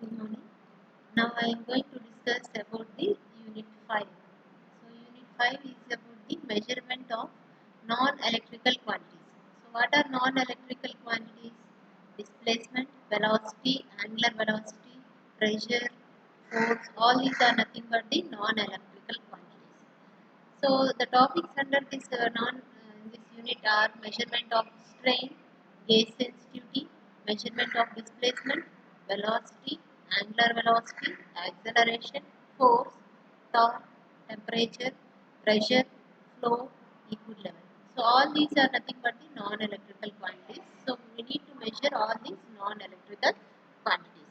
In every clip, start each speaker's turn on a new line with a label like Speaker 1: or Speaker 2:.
Speaker 1: Good morning. Now I am going to discuss about the Unit 5. So Unit 5 is about the measurement of non-electrical quantities. So what are non-electrical quantities? Displacement, velocity, angular velocity, pressure, force, all these are nothing but the non-electrical quantities. So the topics under this unit are measurement of strain, gauge sensitivity, measurement of displacement, velocity, angular velocity, acceleration, force, torque, temperature, pressure, flow, liquid level. So all these are nothing but the non-electrical quantities. So we need to measure all these non-electrical quantities.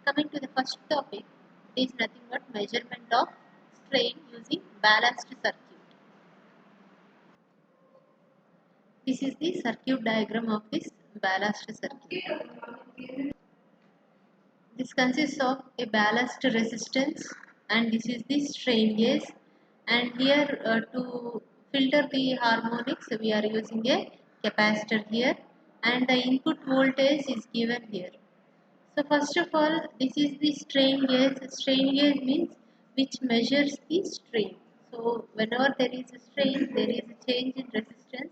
Speaker 1: Coming to the first topic, it is nothing but measurement of strain using balanced circuit. This is the circuit diagram of this ballast circuit. This consists of a ballast resistance and this is the strain gauge, and here to filter the harmonics we are using a capacitor here, and the input voltage is given here. So first of all, this is the strain gauge. Strain gauge means which measures the strain. So whenever there is a strain, there is a change in resistance.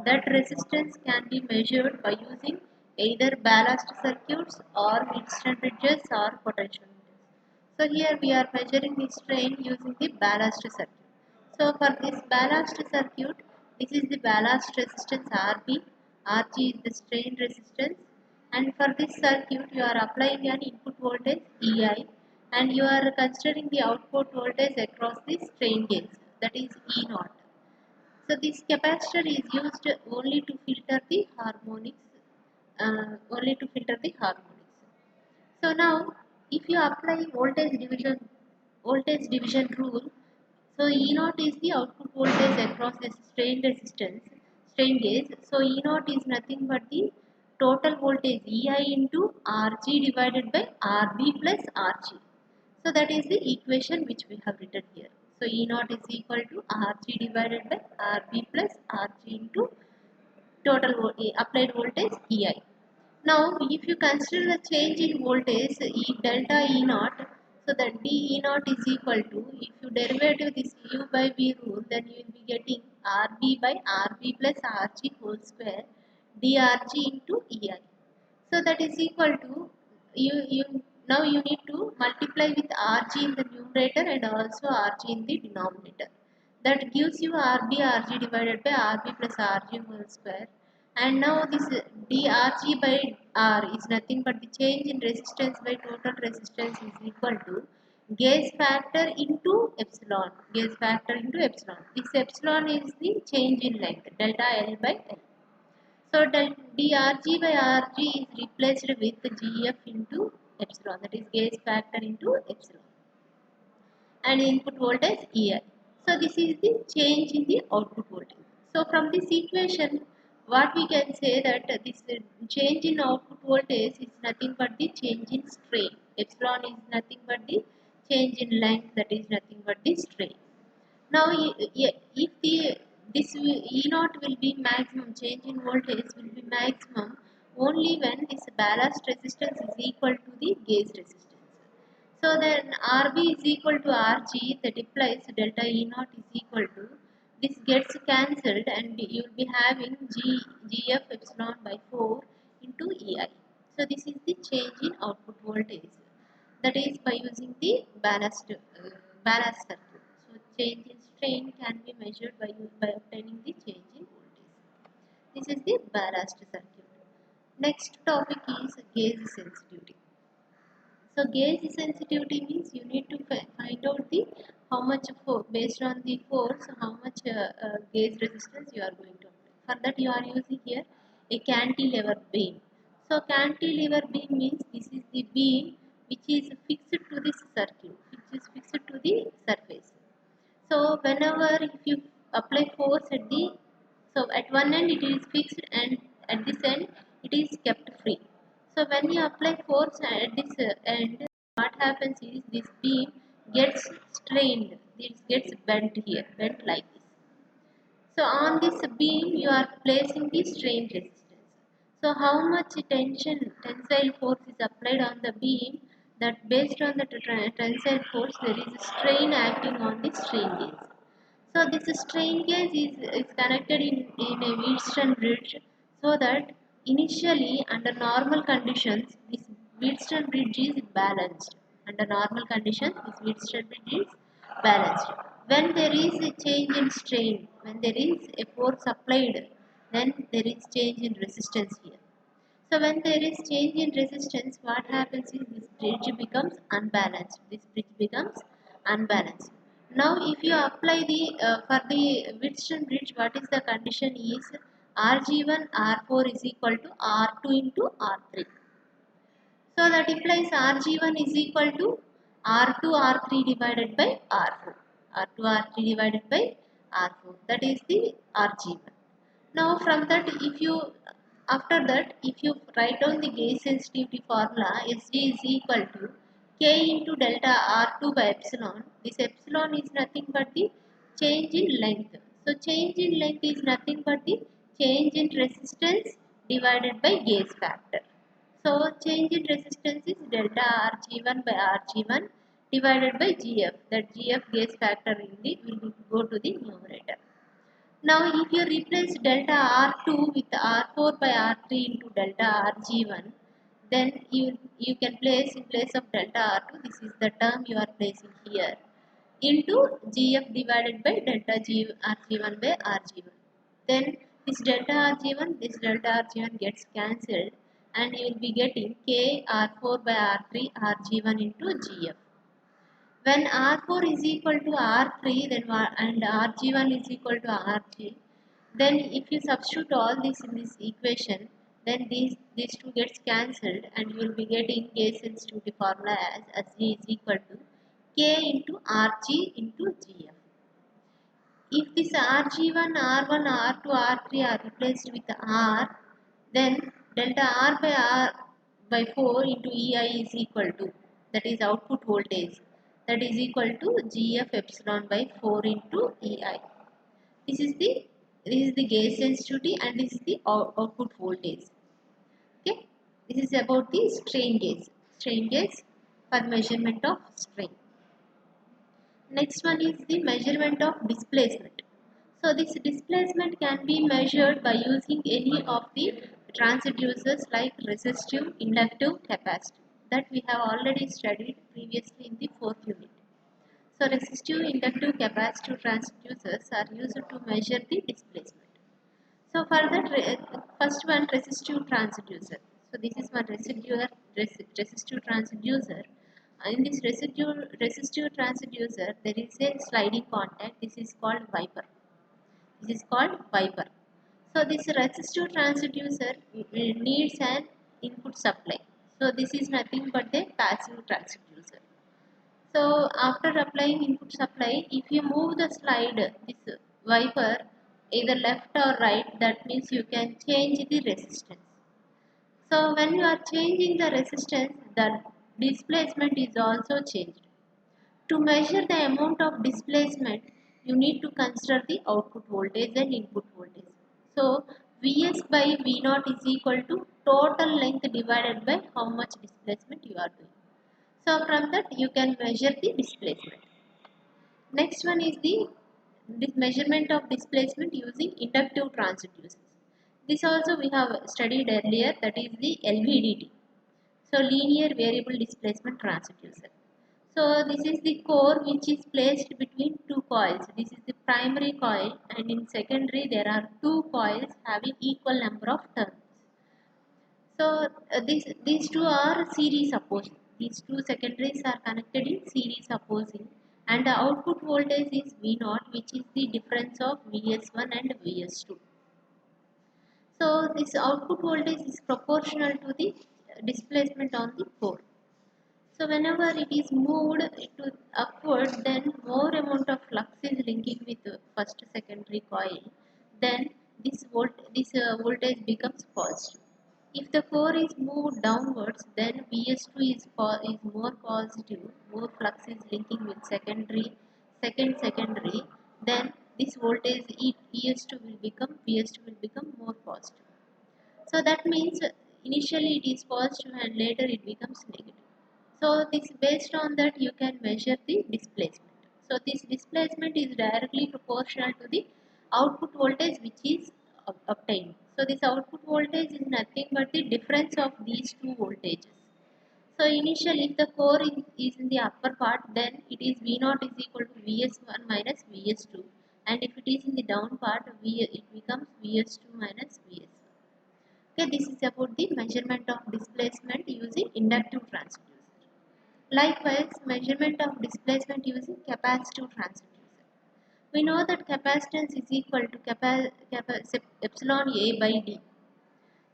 Speaker 1: That resistance can be measured by using either ballast circuits or Wheatstone bridges or potentiometers. So here we are measuring the strain using the ballast circuit. So for this ballast circuit, this is the ballast resistance RB, RG is the strain resistance, and for this circuit you are applying an input voltage EI, and you are considering the output voltage across the strain gauge, that is E naught. So this capacitor is used only to filter the harmonics. So now, if you apply voltage division rule, so E naught is the output voltage across the strain gauge. So E naught is nothing but the total voltage EI into RG divided by RB plus RG. So that is the equation which we have written here. So E naught is equal to RG divided by RB plus RG into applied voltage EI. Now, if you consider the change in voltage delta E naught, so that d E naught is equal to, if you derivative this U by V rule, then you will be getting RB by RB plus RG whole square drg into EI. So that is equal to, you now you need to multiply with Rg in the numerator and also Rg in the denominator. That gives you Rg divided by Rb plus Rg whole square. And now this drg by R is nothing but the change in resistance by total resistance is equal to gauge factor into epsilon. Gauge factor into epsilon. This epsilon is the change in length, delta L by L. So del drg by rg is replaced with gf into epsilon, that is gauge factor into epsilon, and input voltage EI. So this is the change in the output voltage. So from this equation, what we can say that this change in output voltage is nothing but the change in strain. Epsilon is nothing but the change in length, that is nothing but the strain. Now, if the this E naught will be maximum, change in voltage will be maximum only when this ballast resistance is equal to the gauge resistance. So then RB is equal to RG, that implies delta E naught is equal to, this gets cancelled and you will be having GF epsilon by 4 into EI. So this is the change in output voltage, that is by using the ballast circuit. So change in strain can be measured by obtaining the change in voltage. This is the ballast circuit. Next topic is gauge sensitivity. So gauge sensitivity means you need to find out the how much based on the force, how much gauge resistance you are going to apply. For that you are using here a cantilever beam. So cantilever beam means this is the beam which is fixed to this circuit, which is fixed to the surface. So whenever if you apply force at one end it is fixed and at this end it is kept free. So when you apply force at this end, what happens is this beam gets strained. It gets bent here, bent like this. So on this beam you are placing the strain resistance. So how much tensile force is applied on the beam, that based on the tensile force there is a strain acting on the strain gauge. So this strain gauge is connected in a Wheatstone bridge so that initially under normal conditions this Wheatstone bridge is balanced. Under normal conditions this Wheatstone bridge is balanced. When there is a change in strain, when there is a force applied, then there is change in resistance here. So when there is change in resistance, what happens is this bridge becomes unbalanced. This bridge becomes unbalanced. Now, if you apply the for the Wheatstone bridge, what is the condition is Rg1 R4 is equal to R2 into R3. So that implies Rg1 is equal to R2 R3 divided by R4. R2 R3 divided by R4. That is the Rg1. Now from that after that if you write down the gauge sensitivity formula Sg is equal to K into delta R2 by epsilon. This epsilon is nothing but the change in length. So change in length is nothing but the change in resistance divided by gauge factor. So change in resistance is delta Rg1 by Rg1 divided by Gf. That Gf gauge factor will go to the numerator. Now, if you replace delta R2 with R4 by R3 into delta Rg1, then you can place in place of delta R2, this is the term you are placing here, into Gf divided by delta Rg1 by Rg1. Then this delta Rg1 gets cancelled and you will be getting K R4 by R3 Rg1 into Gf. When R4 is equal to R3 then and Rg1 is equal to Rg, then if you substitute all this in this equation, then these two gets cancelled and you will be getting gauge sensitivity formula as G is equal to K into Rg into Gf. If this Rg1, R1, R2, R3 are replaced with R, then delta R by 4 into EI is equal to, that is output voltage, that is equal to Gf epsilon by 4 into EI. This is the gauge sensitivity and this is the output voltage. Okay, this is about the strain gauge for measurement of strain. Next one is the measurement of displacement. So this displacement can be measured by using any of the transducers like resistive, inductive, capacitive that we have already studied previously in the fourth unit. So resistive, inductive, capacitive transducers are used to measure the displacement. So for that, first one resistive transducer. So this is one resistive transducer. In this resistive transducer, there is a sliding contact. This is called Viper. This is called Viper. So this resistive transducer needs an input supply. So this is nothing but a passive transducer. So after applying input supply, if you move the slide, this Viper either left or right, that means you can change the resistance. So when you are changing the resistance, the displacement is also changed. To measure the amount of displacement, you need to consider the output voltage and input voltage. So Vs by V0 is equal to total length divided by how much displacement you are doing. So from that you can measure the displacement. Next one is the measurement of displacement using inductive transducers. This also we have studied earlier, that is the LVDT. So linear variable displacement transducer. So this is the core which is placed between two coils. This is the primary coil and in secondary there are two coils having equal number of turns. So these two are series opposing. These two secondaries are connected in series opposing and the output voltage is V0 which is the difference of Vs1 and Vs2. So this output voltage is proportional to the displacement on the core. So whenever it is moved to upward, then more amount of flux is linking with the first secondary coil. Then voltage becomes positive. If the core is moved downwards, then Vs2 is more positive. More flux is linking with secondary. Then this voltage Vs2 will become more positive. So that means initially it is positive and later it becomes negative. So this based on that you can measure the displacement. So this displacement is directly proportional to the output voltage which is obtained. So this output voltage is nothing but the difference of these two voltages. So initially if the core is in the upper part, then it is V0 is equal to Vs1 minus Vs2, and if it is in the down part, it becomes Vs2 minus Vs1. Okay, this is about the measurement of displacement using inductive transducer. Likewise, measurement of displacement using capacitive transducer. We know that capacitance is equal to epsilon A by D.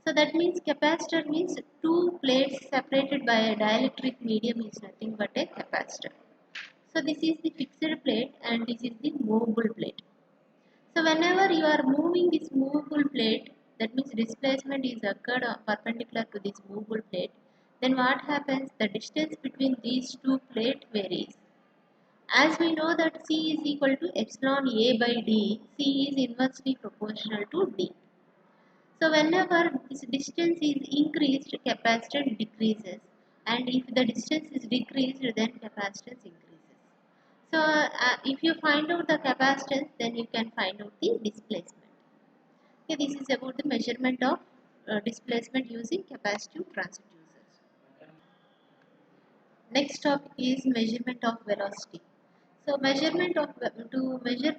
Speaker 1: So that means capacitor means two plates separated by a dielectric medium is nothing but a capacitor. So this is the fixed plate and this is the movable plate. So whenever you are moving this movable plate, that means displacement is occurred perpendicular to this movable plate, then what happens? The distance between these two plates varies. As we know that C is equal to epsilon A by D, C is inversely proportional to D. So whenever this distance is increased, capacitance decreases, and if the distance is decreased, then capacitance increases. So if you find out the capacitance, then you can find out the displacement. Okay, this is about the measurement of displacement using capacitive transducers. Next topic is measurement of velocity. So to measure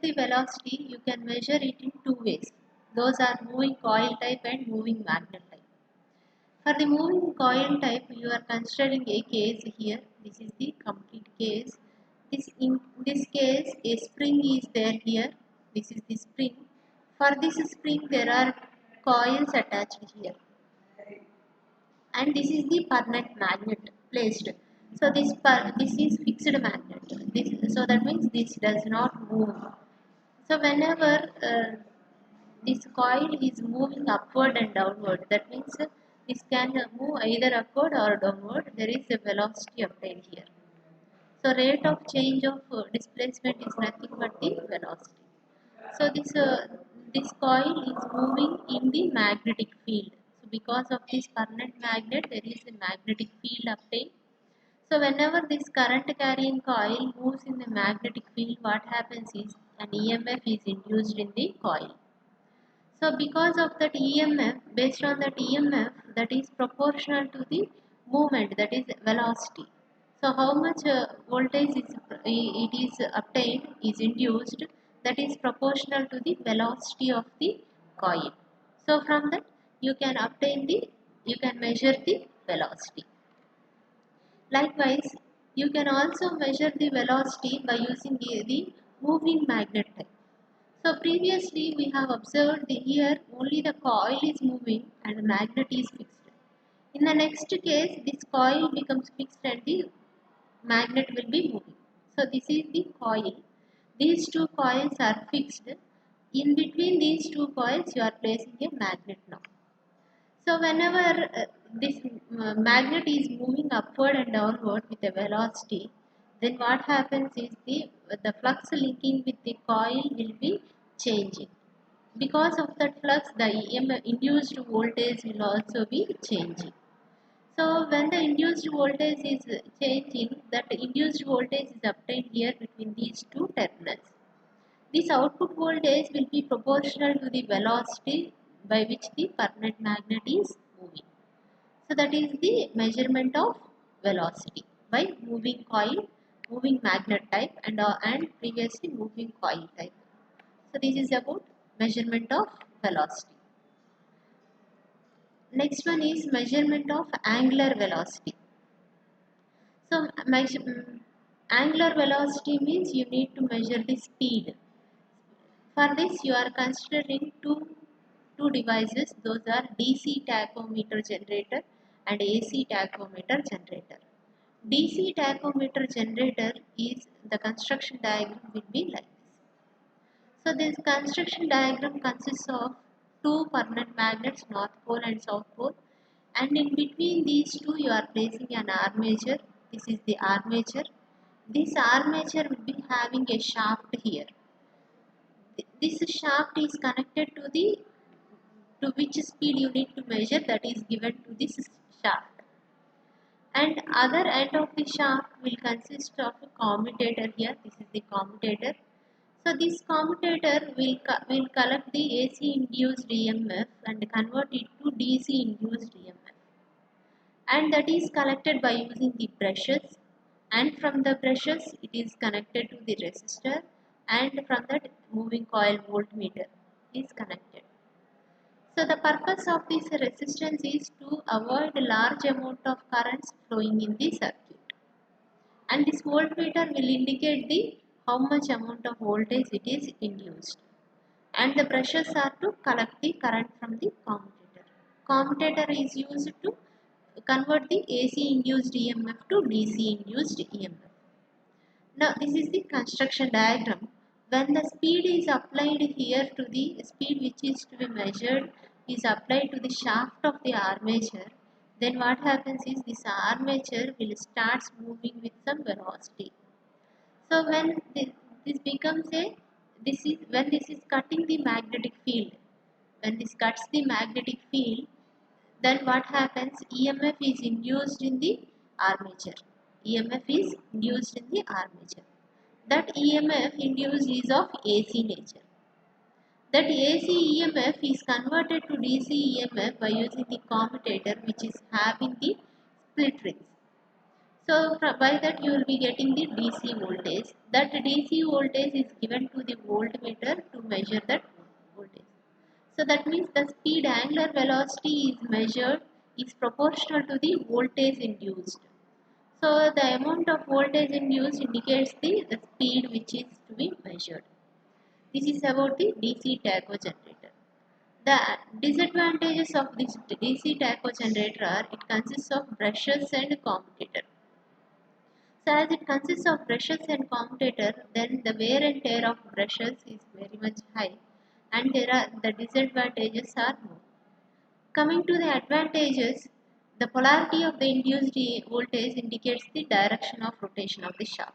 Speaker 1: the velocity, you can measure it in two ways. Those are moving coil type and moving magnet type. For the moving coil type, you are considering a case here. This is the complete case. In this case, a spring is there here. This is the spring. For this spring, there are coils attached here, and this is the permanent magnet placed. So this is fixed magnet. So that means this does not move. So whenever this coil is moving upward and downward, that means this can move either upward or downward. There is a velocity obtained here. So rate of change of displacement is nothing but the velocity. So this coil is moving in the magnetic field. So because of this permanent magnet, there is a magnetic field obtained. So whenever this current carrying coil moves in the magnetic field, what happens is an EMF is induced in the coil. So because of that EMF, based on that EMF, that is proportional to the movement, that is velocity. So how much voltage it is obtained is induced, that is proportional to the velocity of the coil. So from that you can measure the velocity. Likewise, you can also measure the velocity by using the moving magnet type. So previously we have observed here only the coil is moving and the magnet is fixed. In the next case, this coil becomes fixed and the magnet will be moving. So this is the coil. These two coils are fixed. In between these two coils, you are placing a magnet now. So whenever this magnet is moving upward and downward with a velocity, then what happens is the flux linking with the coil will be changing. Because of that flux, the EMF induced voltage will also be changing. So when the induced voltage is changing, that induced voltage is obtained here between these two terminals. This output voltage will be proportional to the velocity by which the permanent magnet is moving. So that is the measurement of velocity by moving coil, moving magnet type and previously moving coil type. So this is about measurement of velocity. Next one is measurement of angular velocity. So angular velocity means you need to measure the speed. For this you are considering two devices. Those are DC tachometer generator and AC tachometer generator. DC tachometer generator is the construction diagram will be like this. So this construction diagram consists of two permanent magnets, north pole and south pole, and in between these two you are placing an armature. This is the armature. This armature will be having a shaft here. This shaft is connected to the to which speed you need to measure, that is given to this shaft. and other end of the shaft will consist of a commutator here. This is the commutator. So this commutator will collect the AC induced EMF and convert it to DC induced EMF, and that is collected by using the brushes, and from the brushes it is connected to the resistor, and from that moving coil voltmeter is connected. So the purpose of this resistance is to avoid a large amount of currents flowing in the circuit, and this voltmeter will indicate the how much amount of voltage it is induced, and the brushes are to collect the current from the commutator. Commutator is used to convert the AC induced EMF to DC induced EMF. Now this is the construction diagram. When the speed is applied here to the speed which is to be measured is applied to the shaft of the armature, then what happens is this armature will start moving with some velocity. So when this becomes a this is when this is cutting the magnetic field. When this cuts the magnetic field, then what happens? EMF is induced in the armature. EMF is induced in the armature. That EMF induced is of AC nature. That AC EMF is converted to DC EMF by using the commutator which is having the split rings. So by that you will be getting the DC voltage. That DC voltage is given to the voltmeter to measure that voltage. So that means the speed angular velocity is measured is proportional to the voltage induced. So the amount of voltage induced indicates the speed which is to be measured. This is about the DC tacho generator. The disadvantages of this DC tacho generator are it consists of brushes and commutator. So as it consists of brushes and commutator, then the wear and tear of brushes is very much high, and there are the disadvantages are more. Coming to the advantages, the polarity of the induced voltage indicates the direction of rotation of the shaft.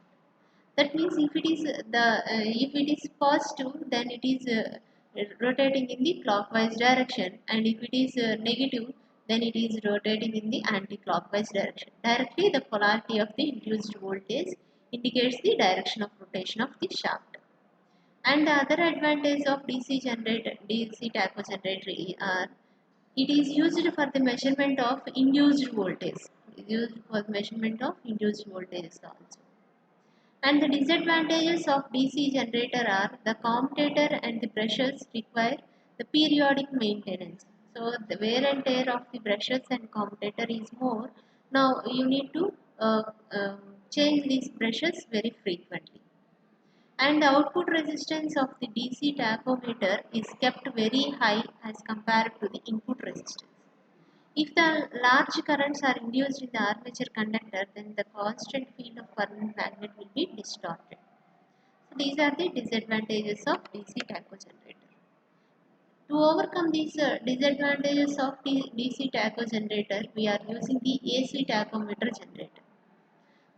Speaker 1: That means if it is positive, then it is rotating in the clockwise direction, and if it is negative, then it is rotating in the anti-clockwise direction. Directly, the polarity of the induced voltage indicates the direction of rotation of the shaft. And the other advantage of DC taco generator are it is used for the measurement of induced voltage. It is used for measurement of induced voltage also. And the disadvantages of DC generator are the commutator and the brushes require the periodic maintenance. So the wear and tear of the brushes and commutator is more. Now you need to change these brushes very frequently. And the output resistance of the DC tachometer is kept very high as compared to the input resistance. If the large currents are induced in the armature conductor, then the constant field of permanent magnet will be distorted. So these are the disadvantages of DC tacho generator. To overcome these disadvantages of the DC tacho generator, we are using the AC tachometer generator.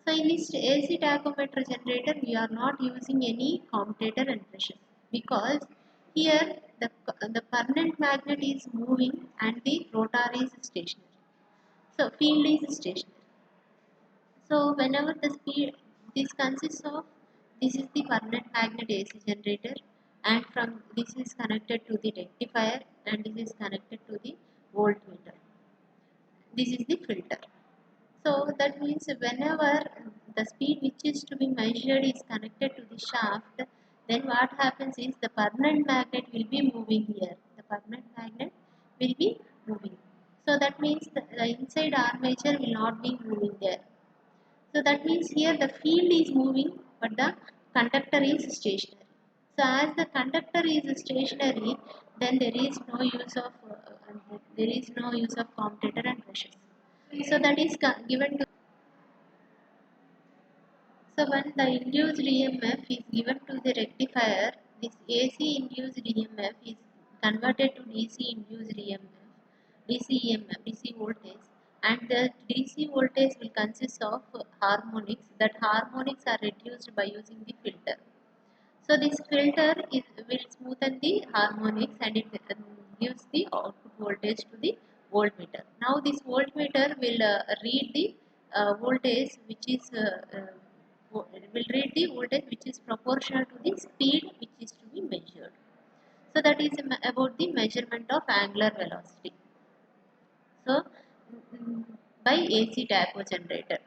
Speaker 1: So in this AC tachometer generator, we are not using any commutator and brushes because here the permanent magnet is moving and the rotor is stationary. So field is stationary. So whenever the speed this consists of this is the permanent magnet AC generator, and from this is connected to the rectifier, and this is connected to the voltmeter. This is the filter. So that means whenever the speed which is to be measured is connected to the shaft, then what happens is the permanent magnet will be moving here. The permanent magnet will be moving. So that means the inside armature will not be moving there. So that means here the field is moving but the conductor is stationary. So as the conductor is stationary, then there is no use of commutator and brushes. So that is given to so when the induced EMF is given to the rectifier, this AC induced EMF is converted to DC induced EMF, DC voltage, and the DC voltage will consist of harmonics. That harmonics are reduced by using the filter. So this will smoothen the harmonics, and it gives the output voltage to the voltmeter. Now this voltmeter will read the voltage which is will read the voltage which is proportional to the speed which is to be measured. So that is about the measurement of angular velocity. So by AC tapo generator.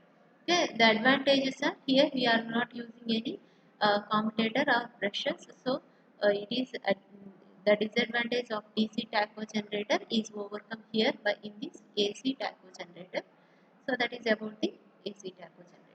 Speaker 1: Okay, the advantages are here we are not using any commutator or brushes. So it is the disadvantage of DC tapo generator is overcome here by in this AC tapo generator. So that is about the AC tapo generator.